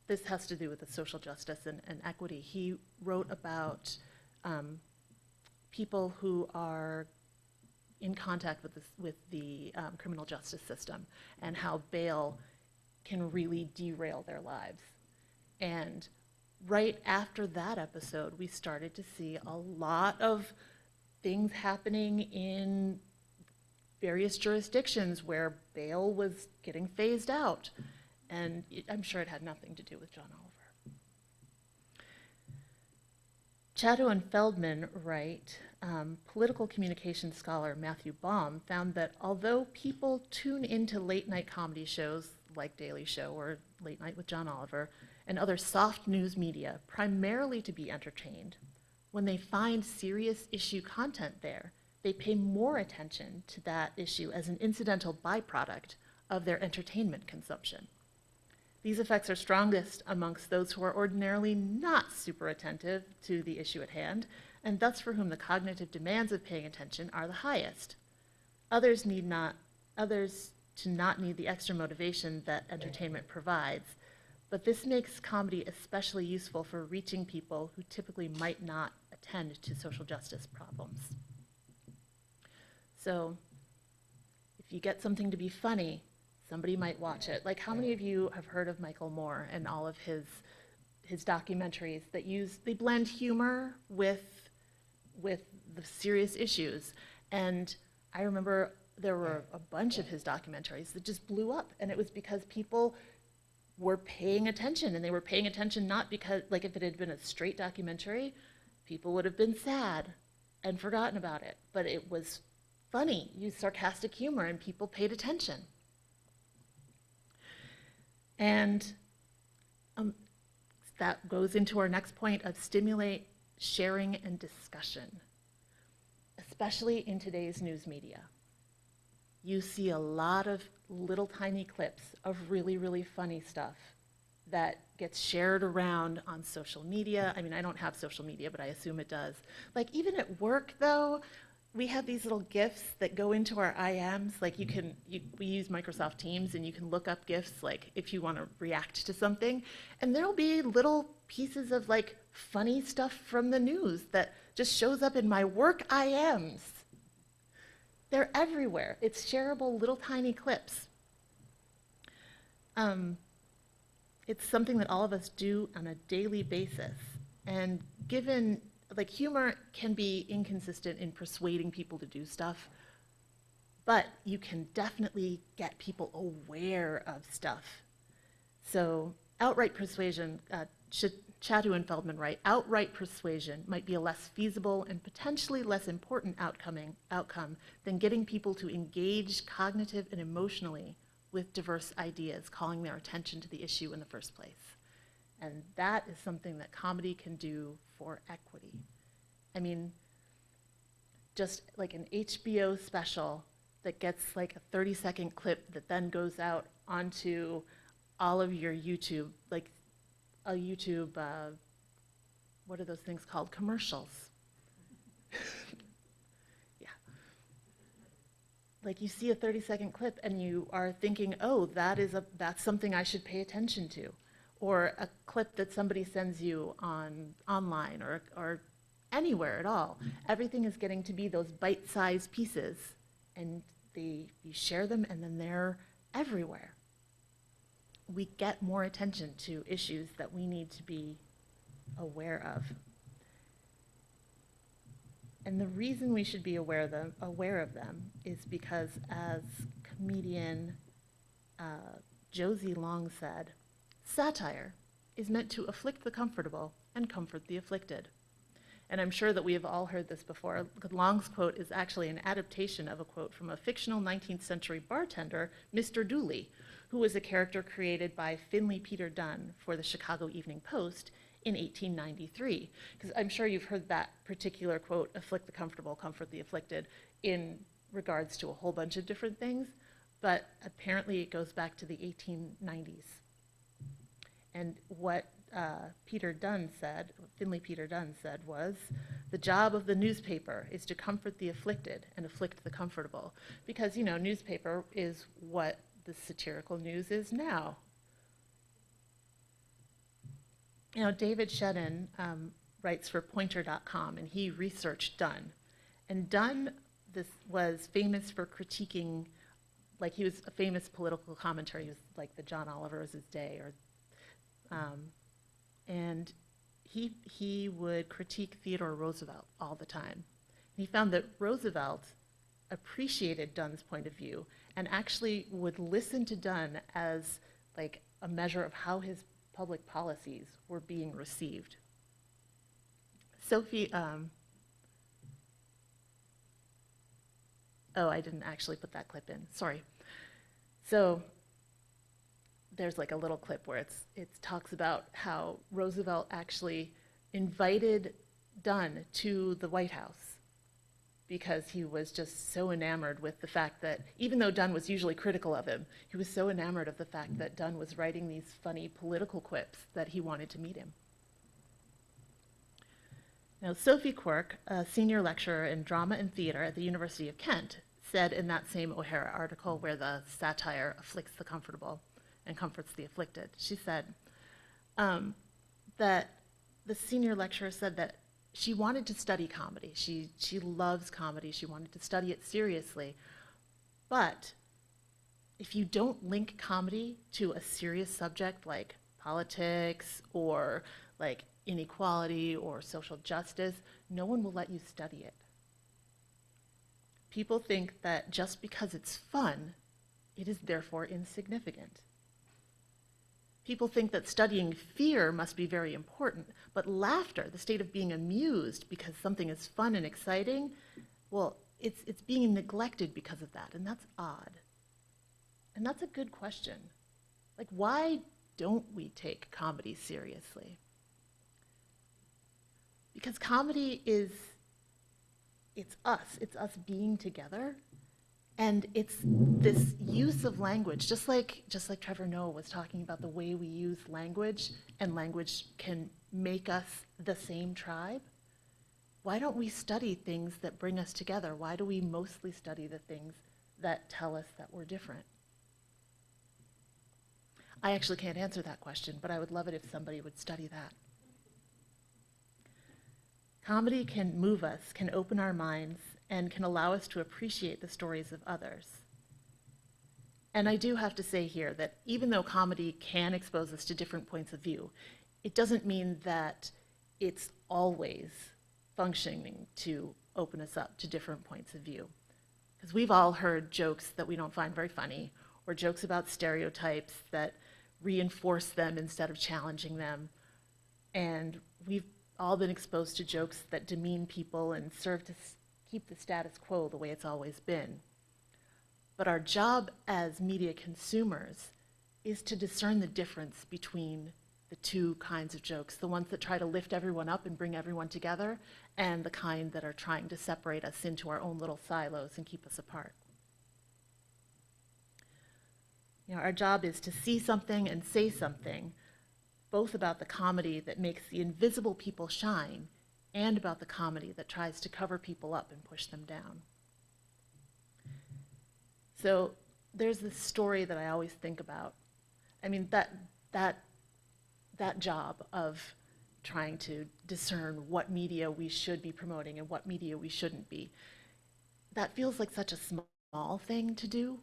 this has to do with the social justice and equity. He wrote about people who are in contact with the criminal justice system and how bail can really derail their lives. And right after that episode, we started to see a lot of things happening in various jurisdictions where bail was getting phased out. And I'm sure it had nothing to do with John Oliver. Chatto and Feldman write, political communication scholar Matthew Baum found that although people tune into late night comedy shows like Daily Show or Late Night with John Oliver and other soft news media primarily to be entertained, when they find serious issue content there, they pay more attention to that issue as an incidental byproduct of their entertainment consumption. These effects are strongest amongst those who are ordinarily not super attentive to the issue at hand, and thus for whom the cognitive demands of paying attention are the highest. Others to not need the extra motivation that entertainment provides, but this makes comedy especially useful for reaching people who typically might not attend to social justice problems. So, if you get something to be funny, somebody might watch it. Like, how many of you have heard of Michael Moore and all of his documentaries that they blend humor with the serious issues? And I remember there were a bunch of his documentaries that just blew up, and it was because people were paying attention, and they were paying attention not because, like, if it had been a straight documentary, people would have been sad and forgotten about it, but it was funny, used sarcastic humor, and people paid attention. And that goes into our next point of stimulate sharing and discussion, especially in today's news media. You see a lot of little tiny clips of really, really funny stuff that gets shared around on social media. I mean, I don't have social media, but I assume it does. Like, even at work, though, we have these little GIFs that go into our IMs. Like, we use Microsoft Teams, and you can look up GIFs, like, if you want to react to something. And there'll be little pieces of, like, funny stuff from the news that just shows up in my work IMs. They're everywhere. It's shareable little tiny clips. It's something that all of us do on a daily basis. And given, like, humor can be inconsistent in persuading people to do stuff, but you can definitely get people aware of stuff. So outright persuasion, Chadu and Feldman write, outright persuasion might be a less feasible and potentially less important outcome than getting people to engage cognitive and emotionally with diverse ideas, calling their attention to the issue in the first place. And that is something that comedy can do for equity. I mean, just like an HBO special that gets like a 30-second clip that then goes out onto all of your YouTube, like a YouTube, what are those things called? Commercials. Yeah. Like, you see a 30-second clip and you are thinking, oh, that's something I should pay attention to. Or a clip that somebody sends you online or anywhere at all. Everything is getting to be those bite-sized pieces, and you share them, and then they're everywhere. We get more attention to issues that we need to be aware of. And the reason we should be aware of them is because, as comedian Josie Long said, satire is meant to afflict the comfortable and comfort the afflicted. And I'm sure that we have all heard this before. Long's quote is actually an adaptation of a quote from a fictional 19th century bartender, Mr. Dooley, who was a character created by Finley Peter Dunne for the Chicago Evening Post in 1893. Because I'm sure you've heard that particular quote, afflict the comfortable, comfort the afflicted, in regards to a whole bunch of different things, but apparently it goes back to the 1890s. And what Finley Peter Dunne said was, the job of the newspaper is to comfort the afflicted and afflict the comfortable. Because, newspaper is what the satirical news is now. David Shedden writes for Pointer.com, and he researched Dunne. And Dunne was famous for critiquing, like, he was a famous political commentator. He was like the John Oliver's his day, and he would critique Theodore Roosevelt all the time. And he found that Roosevelt appreciated Dunne's point of view and actually would listen to Dunne as like a measure of how his public policies were being received. Sophie, I didn't actually put that clip in, sorry. So there's like a little clip where it talks about how Roosevelt actually invited Dunne to the White House because he was just so enamored with the fact that, even though Donne was usually critical of him, he was so enamored of the fact that Donne was writing these funny political quips that he wanted to meet him. Now, Sophie Quirk, a senior lecturer in drama and theater at the University of Kent, said in that same O'Hara article where the satire afflicts the comfortable and comforts the afflicted, she said that the senior lecturer said that she wanted to study comedy. She loves comedy. She wanted to study it seriously. But if you don't link comedy to a serious subject like politics or like inequality or social justice, no one will let you study it. People think that just because it's fun, it is therefore insignificant. People think that studying fear must be very important, but laughter, the state of being amused because something is fun and exciting, well, it's being neglected because of that, and that's odd. And that's a good question. Like, why don't we take comedy seriously? Because comedy it's us being together. And it's this use of language, just like Trevor Noah was talking about the way we use language, and language can make us the same tribe. Why don't we study things that bring us together? Why do we mostly study the things that tell us that we're different? I actually can't answer that question, but I would love it if somebody would study that. Comedy can move us, can open our minds, and can allow us to appreciate the stories of others. And I do have to say here that even though comedy can expose us to different points of view, it doesn't mean that it's always functioning to open us up to different points of view. Because we've all heard jokes that we don't find very funny, or jokes about stereotypes that reinforce them instead of challenging them. And we've all been exposed to jokes that demean people and serve to keep the status quo the way it's always been. But our job as media consumers is to discern the difference between the two kinds of jokes, the ones that try to lift everyone up and bring everyone together, and the kind that are trying to separate us into our own little silos and keep us apart. You know, our job is to see something and say something, both about the comedy that makes the invisible people shine and about the comedy that tries to cover people up and push them down. So there's this story that I always think about. I mean, that job of trying to discern what media we should be promoting and what media we shouldn't be, that feels like such a small thing to do.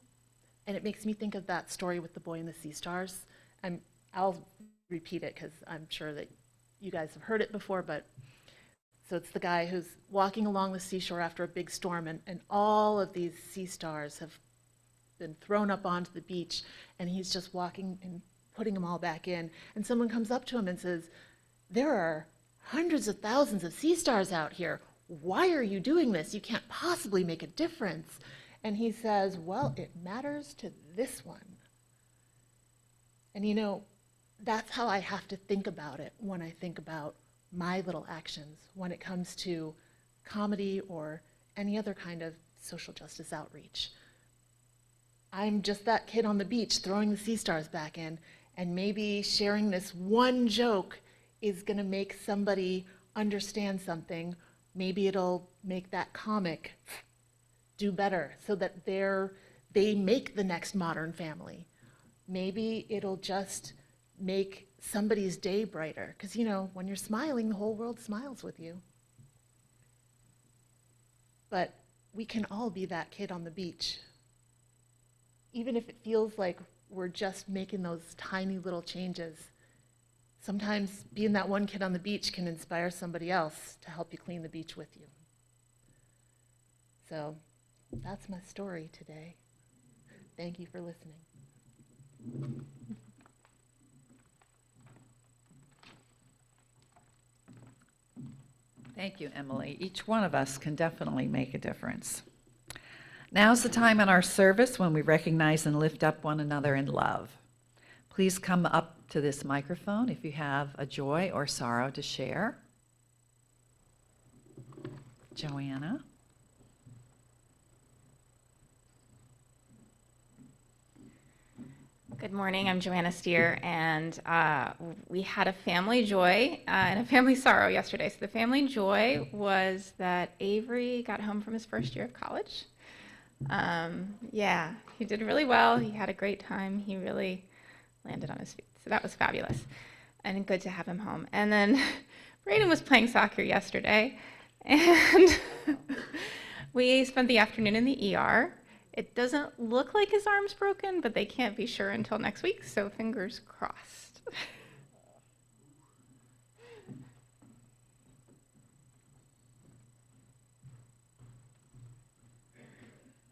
And it makes me think of that story with the boy and the sea stars. I'll repeat it because I'm sure that you guys have heard it before, but so it's the guy who's walking along the seashore after a big storm, and all of these sea stars have been thrown up onto the beach, and he's just walking and putting them all back in. And someone comes up to him and says, "There are hundreds of thousands of sea stars out here. Why are you doing this? You can't possibly make a difference." And he says, "Well, it matters to this one." And you know, that's how I have to think about it when I think about my little actions when it comes to comedy or any other kind of social justice outreach. I'm just that kid on the beach throwing the sea stars back in, and maybe sharing this one joke is going to make somebody understand something. Maybe it'll make that comic do better so that they make the next Modern Family. Maybe it'll just make somebody's day brighter, because you know, when you're smiling, the whole world smiles with you. But we can all be that kid on the beach. Even if it feels like we're just making those tiny little changes, sometimes being that one kid on the beach can inspire somebody else to help you clean the beach with you. So that's my story today. Thank you for listening. Thank you, Emily. Each one of us can definitely make a difference. Now's the time in our service when we recognize and lift up one another in love. Please come up to this microphone if you have a joy or sorrow to share. Joanna. Good morning, I'm Joanna Steer, and we had a family joy and a family sorrow yesterday. So the family joy was that Avery got home from his first year of college. Yeah, he did really well. He had a great time. He really landed on his feet. So that was fabulous and good to have him home. And then Braden was playing soccer yesterday, and we spent the afternoon in the ER. It doesn't look like his arm's broken, but they can't be sure until next week, so fingers crossed.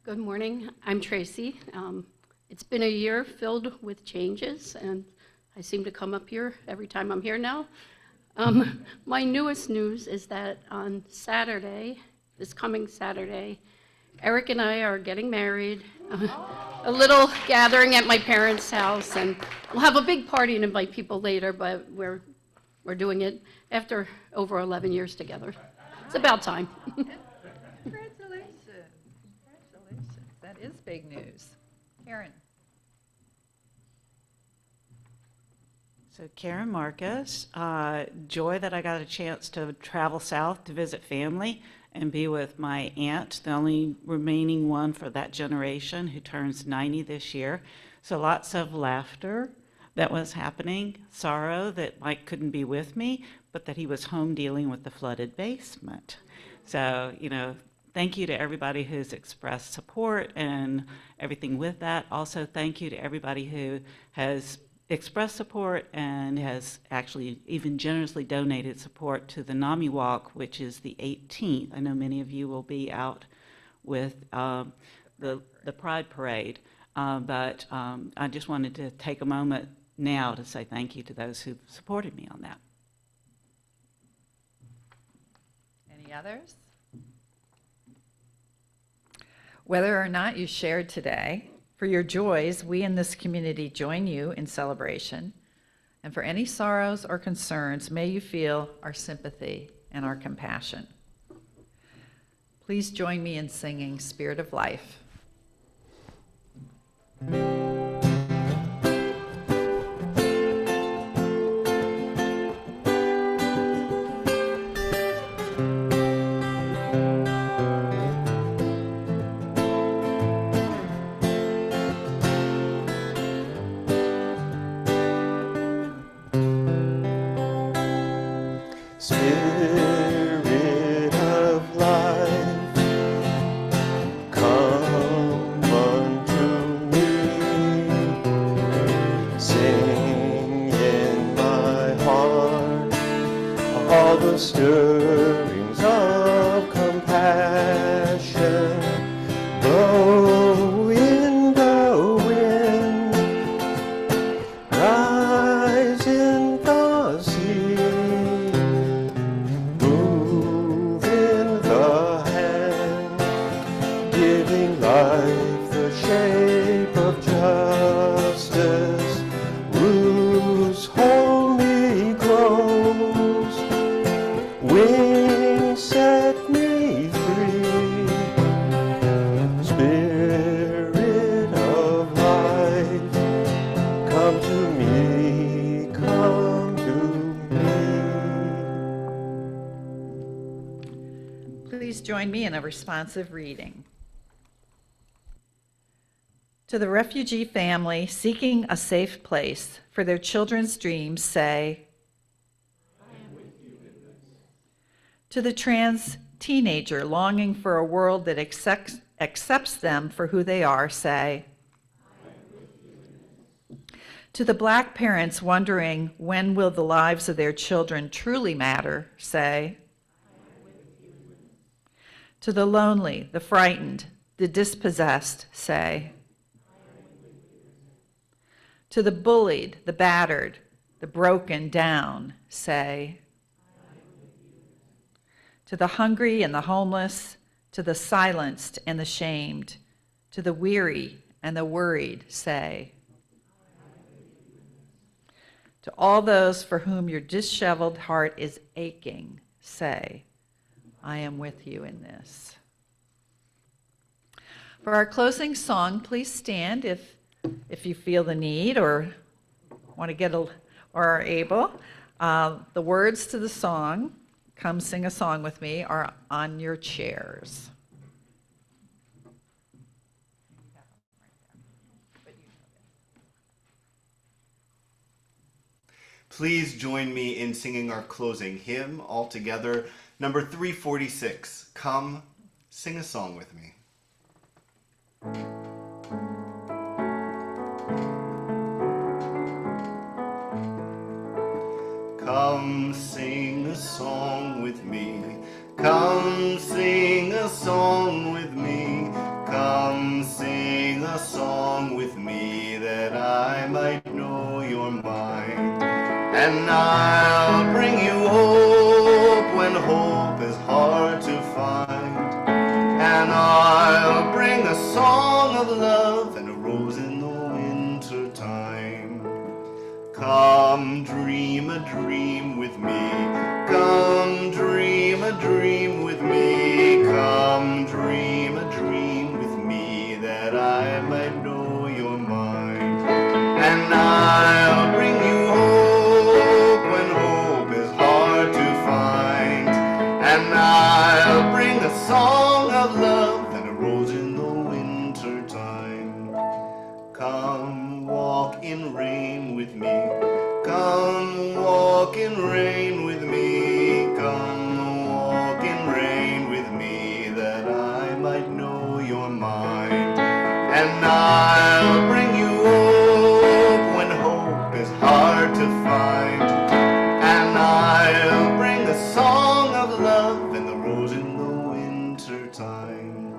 Good morning, I'm Tracy. It's been a year filled with changes, and I seem to come up here every time I'm here now. My newest news is that on Saturday, this coming Saturday, Eric and I are getting married, a little gathering at my parents' house, and we'll have a big party and invite people later, but we're doing it after over 11 years together. It's about time. Congratulations. Congratulations. That is big news. Karen. So Karen Marcus, joy that I got a chance to travel south to visit family and be with my aunt, the only remaining one for that generation, who turns 90 this year. So lots of laughter that was happening, sorrow that Mike couldn't be with me, but that he was home dealing with the flooded basement. So, thank you to everybody who's expressed support and everything with that. Also, thank you to everybody who has expressed support and has actually even generously donated support to the NAMI Walk, which is the 18th. I know many of you will be out with the Pride Parade, but I just wanted to take a moment now to say thank you to those who supported me on that. Any others? Whether or not you shared today, for your joys, we in this community join you in celebration. And for any sorrows or concerns, may you feel our sympathy and our compassion. Please join me in singing Spirit of Life. Spirit of life, come unto me. Sing in my heart all the stirrings of compassion. Blow in the wind, rise in the sea. Move in the hand, giving life the shape of justice. Roots hold me close, wings set me free. Spirit of life, come to me, come to me. Please join me in a responsive reading. To the refugee family seeking a safe place for their children's dreams, say, I am with you in this. To the trans teenager longing for a world that accepts them for who they are, say, I am with you in this. To the Black parents wondering when will the lives of their children truly matter, say, to the lonely, the frightened, the dispossessed, say. To the bullied, the battered, the broken down, say. To the hungry and the homeless, to the silenced and the shamed, to the weary and the worried, say. To all those for whom your disheveled heart is aching, say. I am with you in this. For our closing song, please stand if if you feel the need or want to get or are able. The words to the song, "Come Sing a Song with Me," are on your chairs. Please join me in singing our closing hymn all together, number 346, "Come Sing a Song with Me." Come sing a song with me, come sing a song with me, come sing a song with me, that I might know your mind. And I'll bring you hope when hope is hard to find, and I'll bring a song of love and a rose in the winter time. Come dream a dream with me, come dream a dream with me, come dream a dream with me, that I might know your mind. And I'll bring you hope when hope is hard to find, and I'll bring a song of love and a rose in the winter time. Come walk in rain with me, come walk in rain with me, come walk in rain with me, that I might know your mind. And I'll bring you hope when hope is hard to find, and I'll bring a song of love and the rose in the winter time.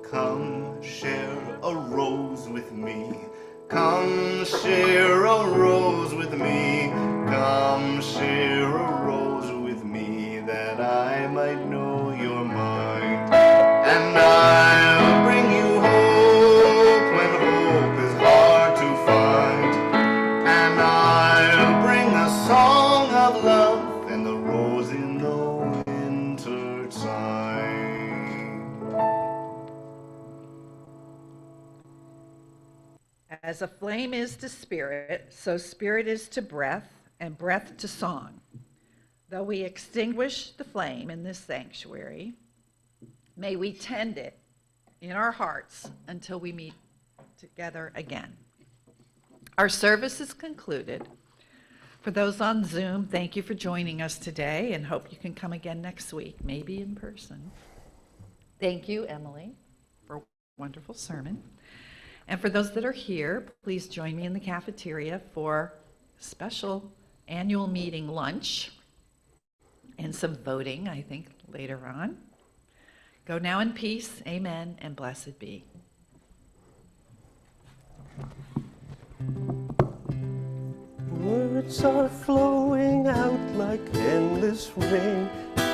Come share a rose with me, come share a rose with me, come share a rose with me, that I might know your mind. And I'll bring you hope when hope is hard to find, and I'll bring a song of love and the rose in the winter time. As a flame is to spirit, so spirit is to breath, and breath to song. Though we extinguish the flame in this sanctuary, may we tend it in our hearts until we meet together again. Our service is concluded. For those on Zoom, thank you for joining us today, and hope you can come again next week, maybe in person. Thank you, Emily, for a wonderful sermon. And for those that are here, please join me in the cafeteria for special annual meeting lunch and some voting, I think, later on. Go now in peace. Amen, and blessed be. Words are flowing out like endless rain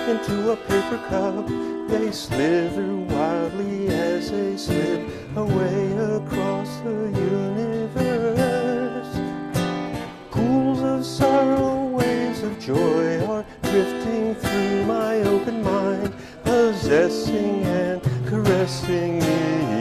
into a paper cup. They slither wildly as they slip away across the universe. Pools of sorrow, waves of joy are drifting through my open mind, possessing and caressing me.